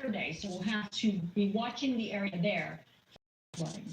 Saturday, so we'll have to be watching the area there. Flooding.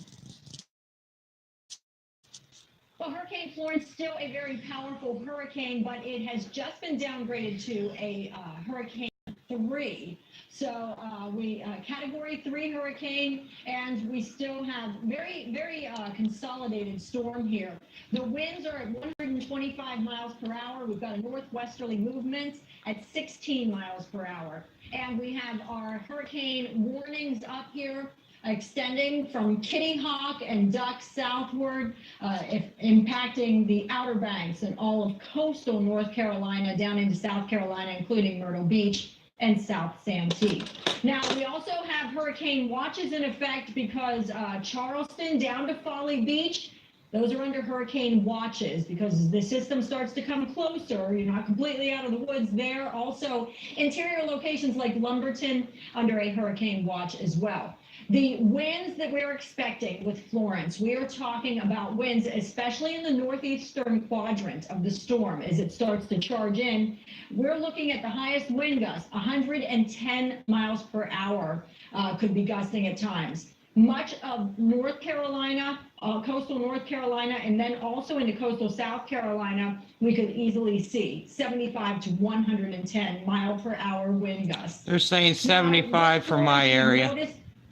Well, Hurricane Florence still a very powerful hurricane, but it has just been downgraded to a Hurricane 3. So we Category 3 hurricane, and we still have very consolidated storm here. The winds are at 125 miles per hour. We've got a northwesterly movement at 16 miles per hour. And we have our hurricane warnings up here, extending from Kitty Hawk and Duck southward, impacting the Outer Banks and all of coastal North Carolina down into South Carolina, including Myrtle Beach and South Santee. Now, we also have hurricane watches in effect because Charleston down to Folly Beach, those are under hurricane watches because the system starts to come closer. You're not completely out of the woods there. Also, interior locations like Lumberton under a hurricane watch as well. The winds that we're expecting with Florence, we are talking about winds, especially in the northeastern quadrant of the storm as it starts to charge in. We're looking at the highest wind gusts, 110 miles per hour could be gusting at times. Much of North Carolina, coastal North Carolina, and then also into coastal South Carolina, we could easily see 75 to 110 mile per hour wind gusts. They're saying 75 for my area.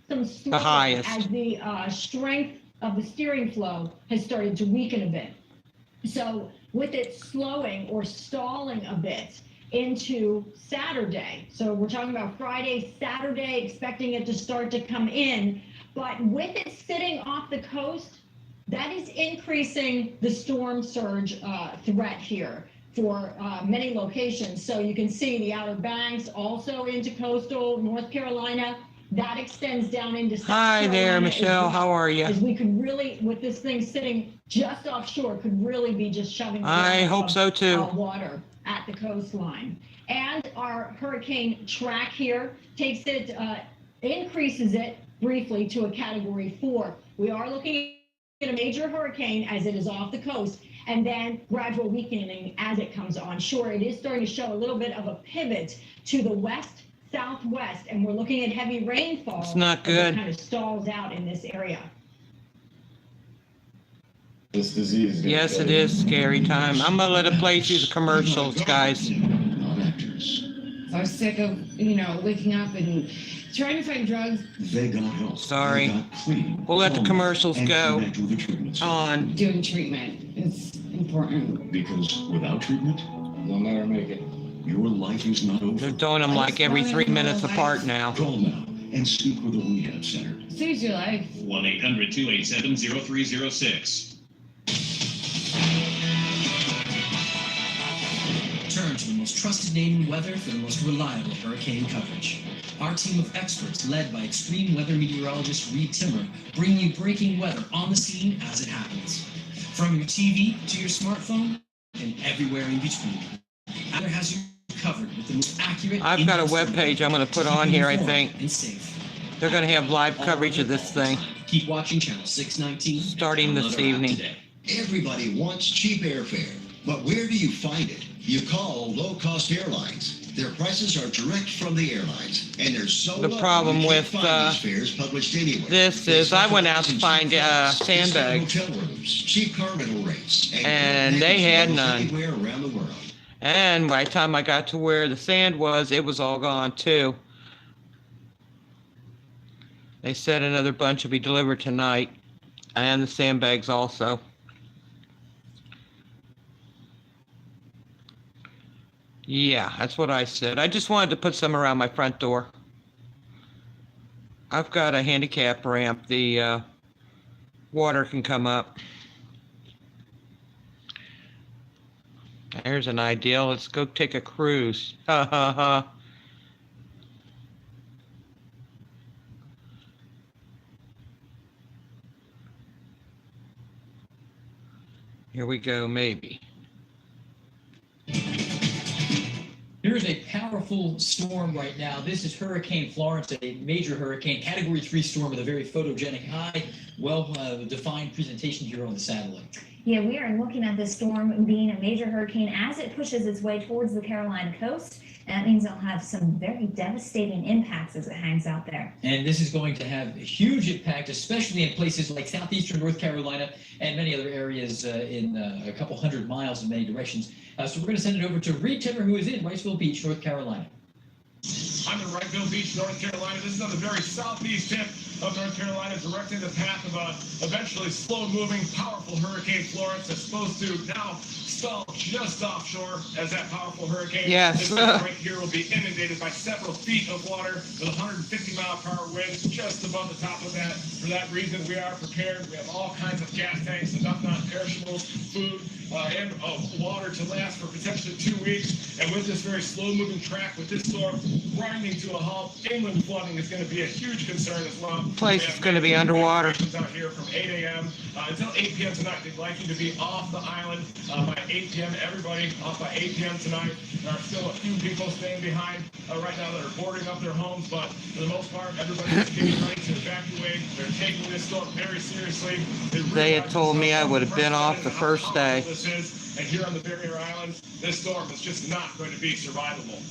The highest. As the strength of the steering flow has started to weaken a bit. So with it slowing or stalling a bit into Saturday, so we're talking about Friday, Saturday, expecting it to start to come in, but with it sitting off the coast, that is increasing the storm surge threat here for many locations. So you can see the Outer Banks, also into coastal North Carolina. That extends down into South Carolina. Hi there, Michelle. How are you? As we could really, with this thing sitting just offshore, could really be just shoving I hope so too. Water at the coastline. And our hurricane track here takes it, increases it briefly to a Category 4. We are looking at a major hurricane as it is off the coast, and then gradual weakening as it comes onshore. It is starting to show a little bit of a pivot to the west southwest, and we're looking at heavy rainfall. It's not good. It kind of stalls out in this area. This disease. Yes, it is scary time. I'm gonna let it play through the commercials, guys. I was sick of, waking up and trying to find drugs. They got help. Sorry. They got clean, We'll let the calm, commercials and go connect with the treatment center. on. Doing treatment is important. Because without treatment, No matter make it. your life is not They're over. doing them like every 3 minutes apart now. Call now and speak with a rehab center. Saves your life. 1-800-287-0306. Turn to the most trusted name in weather for the most reliable hurricane coverage. Our team of experts, led by extreme weather meteorologist Reed Timmer, bring you breaking weather on the scene as it happens. From your TV to your smartphone and everywhere in between, Weather has you covered with the most accurate. I've got a web page I'm going to put on here, I think. And safe. They're going to have live coverage of this thing Keep watching channel 619. starting this Download our app evening. today. Everybody wants cheap airfare, but where do you find it? You call low-cost airlines. Their prices are direct from the airlines, and they're so The low problem you can't with, find these fares published anywhere. This They is, I went out to specialize in find cheap flights, sandbags, discount hotel rooms, cheap car rental rates, and good they had package none. anywhere around the world. And by the time I got to where the sand was, it was all gone too. They said another bunch will be delivered tonight, and the sandbags also. Yeah, that's what I said. I just wanted to put some around my front door. I've got a handicap ramp. The water can come up. There's an idea. Let's go take a cruise. Ha ha ha. Here we go, maybe. There's a powerful storm right now. This is Hurricane Florence, a major hurricane, Category 3 storm with a very photogenic, high, well-defined presentation here on the satellite. Yeah, we are looking at this storm being a major hurricane as it pushes its way towards the Carolina coast. And that means it'll have some very devastating impacts as it hangs out there. And this is going to have a huge impact, especially in places like southeastern North Carolina and many other areas in a couple hundred miles in many directions. So we're going to send it over to Reed Timmer, who is in Riceville Beach, North Carolina. I'm in Wrightville Beach, North Carolina. This is on the very southeast tip of North Carolina, directly in the path of a eventually slow-moving, powerful Hurricane Florence that's supposed to now stall just offshore as that powerful hurricane. Yes. This area right here will be inundated by several feet of water with 150-mile-per-hour winds just above the top of that. For that reason, we are prepared. We have all kinds of gas tanks, enough non-perishables, food, and water to last for potentially 2 weeks. And with this very slow-moving track, with this storm grinding to a halt, inland flooding is going to be a huge concern as well. Place is going to be underwater. Out here from 8 a.m. Until 8 p.m. tonight. They'd like you to be off the island by 8 p.m. Everybody off by 8 p.m. tonight. There are still a few people staying behind right now that are boarding up their homes, but for the most part, everybody's getting ready to evacuate. They're taking this storm very seriously. They had told me I would have been off the first day. This is, and here on the barrier islands, this storm is just not going to be survivable.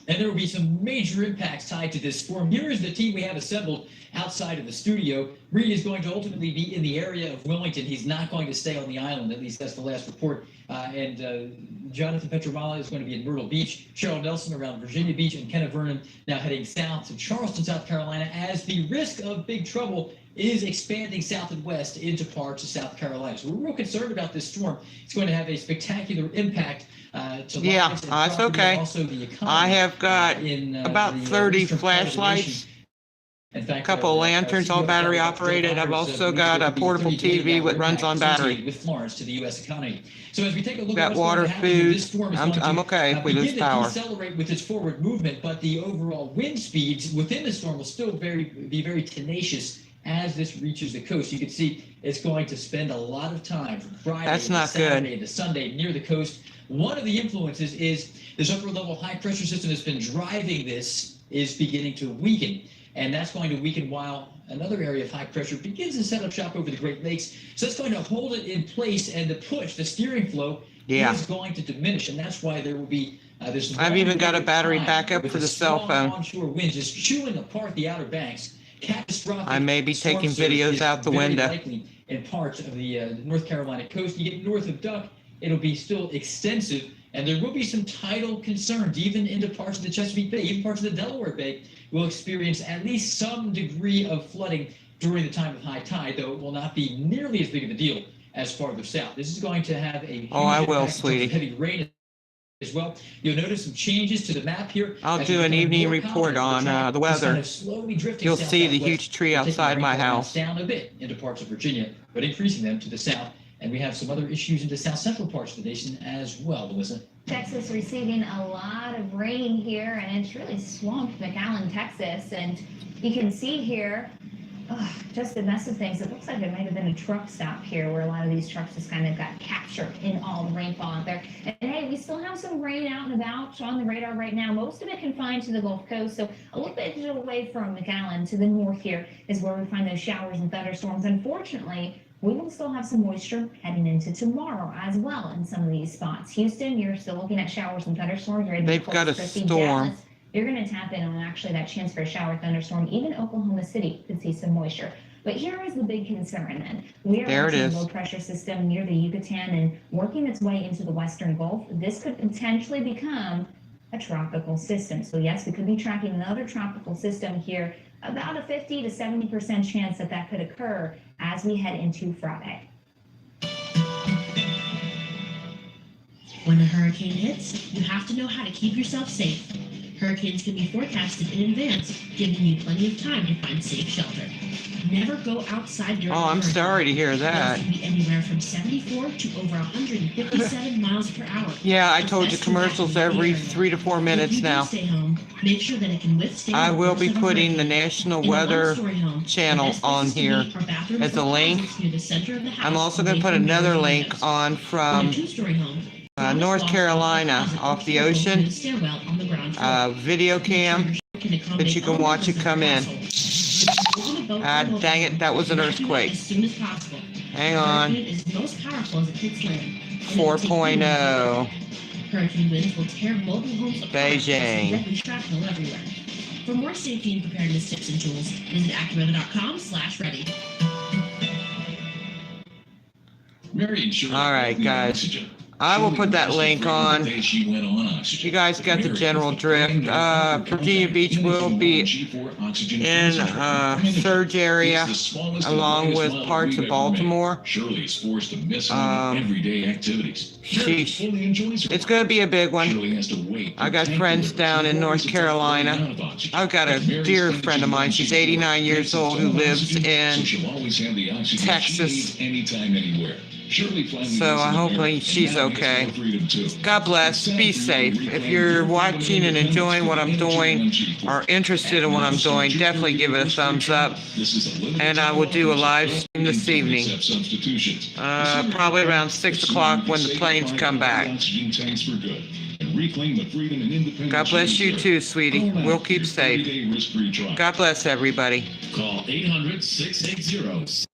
And there will be some major impacts tied to this storm. Here is the team we have assembled outside of the studio. Reed is going to ultimately be in the area of Wilmington. He's not going to stay on the island, at least that's the last report. Jonathan Petrovalla is going to be in Myrtle Beach. Cheryl Nelson around Virginia Beach, and Kenneth Vernon now heading south to Charleston, South Carolina, as the risk of big trouble is expanding south and west into parts of South Carolina. So we're real concerned about this storm. It's going to have a spectacular impact to Yeah, lives and that's property, okay. and also the economy. I have got in about the 30 eastern part of the flashlights, nation. In fact, a couple of lanterns, all battery operated. I've also got a portable TV that runs on battery. With Florence to the U.S. economy. So as we take a look Got at what's water, going to happen here, food. this storm is I'm going to, okay if we lose begin to power. decelerate with its forward movement, but the overall wind speeds within the storm will still be very tenacious as this reaches the coast. You can see it's going to spend a lot of time from Friday That's to not Saturday good. to Sunday near the coast. One of the influences is this upper level high pressure system that's been driving this is beginning to weaken. And that's going to weaken while another area of high pressure begins to set up shop over the Great Lakes. So that's going to hold it in place, and the push, the steering flow, is going to diminish. And that's why there will be this. I've even got a battery time backup with for the the cell strong phone. Onshore winds just chewing apart the outer banks. Catastrophic. I may be storm taking surge videos is out the very window. likely in parts of the North Carolina coast. You get north of Duck, it'll be still extensive, and there will be some tidal concerns, even into parts of the Chesapeake Bay, even parts of the Delaware Bay will experience at least some degree of flooding during the time of high tide, though it will not be nearly as big of a deal as farther south. This is going to have a huge Oh, I will, impact in terms of sweetie. heavy rain as well. You'll notice some changes to the map here. I'll As do we an become evening more report confident on with the track, it's kind weather. of slowly drifting You'll see the south-southwest, huge tree taking outside my rainfall house. down a bit into parts of Virginia, but increasing them to the south. And we have some other issues into south central parts of the nation as well, Melissa. Texas receiving a lot of rain here, and it's really swamped McAllen, Texas. And you can see here, just a mess of things. It looks like it might have been a truck stop here where a lot of these trucks just kind of got captured in all the rainfall out there. And hey, we still have some rain out and about on the radar right now. Most of it confined to the Gulf Coast. So a little bit away from McAllen to the north here is where we find those showers and thunderstorms. Unfortunately, we will still have some moisture heading into tomorrow as well in some of these spots. Houston, you're still looking at showers and thunderstorms. They've got a storm. Dallas, you're going to tap in on actually that chance for a shower thunderstorm. Even Oklahoma City could see some moisture. But here is the big concern then. We are There it watching is. a low pressure system near the Yucatan and working its way into the western Gulf. This could potentially become a tropical system. So yes, we could be tracking another tropical system here. About a 50 to 70% chance that that could occur as we head into Friday. When a hurricane hits, you have to know how to keep yourself safe. Hurricanes can be forecasted in advance, giving you plenty of time to find safe shelter. Never go outside during Oh, I'm hurricane. sorry to hear that. Winds can be anywhere from 74 to over 157 miles per hour. Yeah, I It's told you best to evacuate commercials the every area. 3 to 4 If minutes you do now. stay home, make sure that it can withstand I the will force be of a putting the hurricane. National In a Weather one-story home, the channel best on places to here meet are bathrooms as a or link. closets near the center of the house I'm also away going to put from another doors and link windows. on In a from two-story home, North Carolina off the ocean, stairwell on the ground floor. video cam that you can watch it come in. Dang it, that was an earthquake. As soon as possible. Hang on. Hurricane is most powerful as it hits land. 4.0. Hurricane winds will tear mobile homes apart, Beijing. deadly shrapnel everywhere. For more safety and preparedness tips and tools, visit accuweather.com/ready. Mary and Shirley All right, both need guys. oxygen. I will Shirley put that was link afraid on. the day she went on oxygen. You guys got the Mary general was the brand drift. new Comfort Virginia Compact Beach will Infinity be G4 oxygen in concentrate. surge area, It's the smallest and along lightest with model parts we've of ever Baltimore. made. Shirley is forced to miss out on everyday activities. Mary Sheesh. fully enjoys her It's going to be a big one. Shirley has to wait. I got for tank friends delivery. down She in North worries it's a Carolina. running out of oxygen. I've got a But Mary's dear Infinity friend of mine. G4 She's 89 years makes its old who own lives oxygen, in so she'll always have the oxygen Texas. she needs anytime, anywhere. Shirley finally So lives in hopefully America, and she's now gets okay. more freedom, too. God bless. Be safe. If you're watching and enjoying what I'm doing or interested in what I'm doing, definitely give it a thumbs up. And I will do a live stream this evening, probably around 6 o'clock when the planes come back. God bless you too, sweetie. We'll keep safe. God bless everybody. Call 800-680